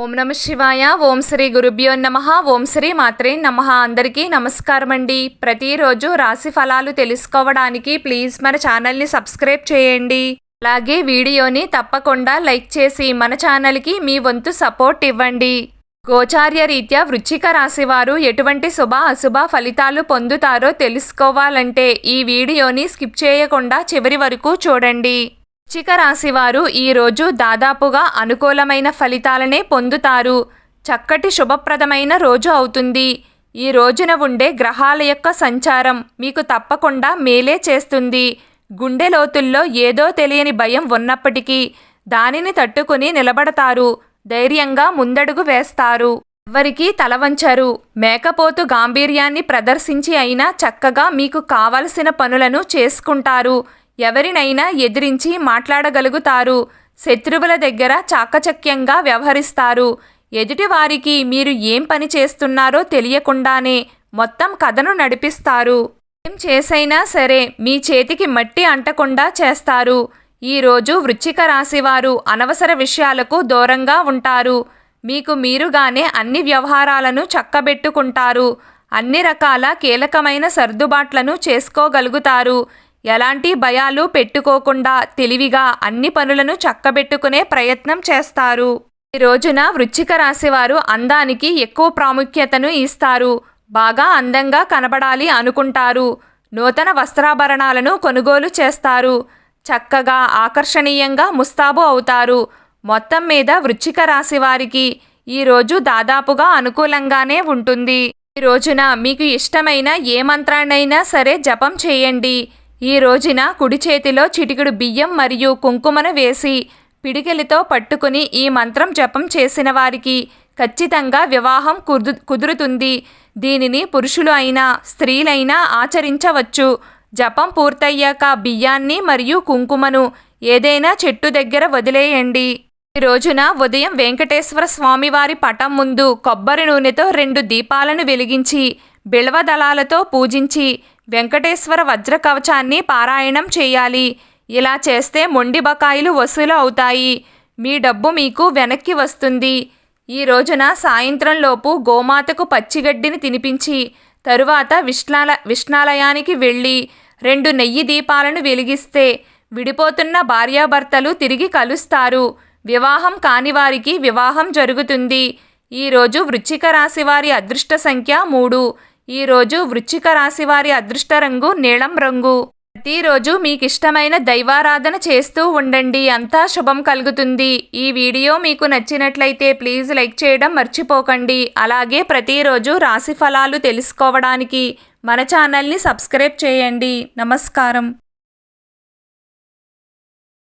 ఓం నమ శివాయ. ఓం శ్రీ గురుభ్యో నమః. ఓం శ్రీ మాత్రే నమః. అందరికీ నమస్కారం అండి. ప్రతిరోజు రాశి ఫలాలు తెలుసుకోవడానికి ప్లీజ్ మన ఛానల్ని సబ్స్క్రైబ్ చేయండి. అలాగే వీడియోని తప్పకుండా లైక్ చేసి మన ఛానల్కి మీ వంతు సపోర్ట్ ఇవ్వండి. గోచార్య రీత్యా వృశ్చిక రాశి వారు ఎటువంటి శుభ అశుభ ఫలితాలు పొందుతారో తెలుసుకోవాలంటే ఈ వీడియోని స్కిప్ చేయకుండా చివరి వరకు చూడండి. వృశ్చిక రాశివారు ఈరోజు దాదాపుగా అనుకూలమైన ఫలితాలనే పొందుతారు. చక్కటి శుభప్రదమైన రోజు అవుతుంది. ఈ రోజున ఉండే గ్రహాల యొక్క సంచారం మీకు తప్పకుండా మేలే చేస్తుంది. గుండె లోతుల్లో ఏదో తెలియని భయం ఉన్నప్పటికీ దానిని తట్టుకుని నిలబడతారు. ధైర్యంగా ముందడుగు వేస్తారు. ఎవరికీ తలవంచరు. మేకపోతు గాంభీర్యాన్ని ప్రదర్శించి అయినా చక్కగా మీకు కావలసిన పనులను చేసుకుంటారు. ఎవరినైనా ఎదిరించి మాట్లాడగలుగుతారు. శత్రువుల దగ్గర చాకచక్యంగా వ్యవహరిస్తారు. ఎదుటివారికి మీరు ఏం పని చేస్తున్నారో తెలియకుండానే మొత్తం కథను నడిపిస్తారు. ఏం చేసైనా సరే మీ చేతికి మట్టి అంటకుండా చేస్తారు. ఈరోజు వృశ్చిక రాశివారు అనవసర విషయాలకు దూరంగా ఉంటారు. మీకు మీరుగానే అన్ని వ్యవహారాలను చక్కబెట్టుకుంటారు. అన్ని రకాల కీలకమైన సర్దుబాట్లను చేసుకోగలుగుతారు. ఎలాంటి భయాలు పెట్టుకోకుండా తెలివిగా అన్ని పనులను చక్కబెట్టుకునే ప్రయత్నం చేస్తారు. ఈ రోజున వృశ్చిక రాశివారు అందానికి ఎక్కువ ప్రాముఖ్యతను ఇస్తారు. బాగా అందంగా కనబడాలి అనుకుంటారు. నూతన వస్త్రాభరణాలను కొనుగోలు చేస్తారు. చక్కగా ఆకర్షణీయంగా ముస్తాబు అవుతారు. మొత్తం మీద వృశ్చిక రాశి వారికి ఈరోజు దాదాపుగా అనుకూలంగానే ఉంటుంది. ఈ రోజున మీకు ఇష్టమైన ఏ మంత్రాన్నైనా సరే జపం చేయండి. ఈ రోజున కుడి చేతిలో చిటికెడు బియ్యం మరియు కుంకుమను వేసి పిడికిలితో పట్టుకుని ఈ మంత్రం జపం చేసిన వారికి ఖచ్చితంగా వివాహం కుదురుతుంది. దీనిని పురుషులు అయినా స్త్రీలైనా ఆచరించవచ్చు. జపం పూర్తయ్యాక బియ్యాన్ని మరియు కుంకుమను ఏదైనా చెట్టు దగ్గర వదిలేయండి. ఈ రోజున ఉదయం వెంకటేశ్వర స్వామివారి పటం ముందు కొబ్బరి నూనెతో 2 దీపాలను వెలిగించి బిల్వ దళాలతో పూజించి వెంకటేశ్వర వజ్ర కవచాన్ని పారాయణం చేయాలి. ఇలా చేస్తే మొండి బకాయిలు వసూలు అవుతాయి. మీ డబ్బు మీకు వెనక్కి వస్తుంది. ఈ రోజున సాయంత్రంలోపు గోమాతకు పచ్చిగడ్డిని తినిపించి తరువాత విష్ణాలయానికి వెళ్ళి 2 నెయ్యి దీపాలను వెలిగిస్తే విడిపోతున్న భార్యాభర్తలు తిరిగి కలుస్తారు. వివాహం కాని వారికి వివాహం జరుగుతుంది. ఈరోజు వృశ్చిక రాశి వారి అదృష్ట సంఖ్య 3. ఈరోజు వృశ్చిక రాశి వారి అదృష్ట రంగు నీలం రంగు. ప్రతిరోజు మీకు ఇష్టమైన దైవారాధన చేస్తూ ఉండండి. అంతా శుభం కలుగుతుంది. ఈ వీడియో మీకు నచ్చినట్లయితే ప్లీజ్ లైక్ చేయడం మర్చిపోకండి. అలాగే ప్రతిరోజు రాశి ఫలాలు తెలుసుకోవడానికి మన ఛానల్ని సబ్స్క్రైబ్ చేయండి. నమస్కారం.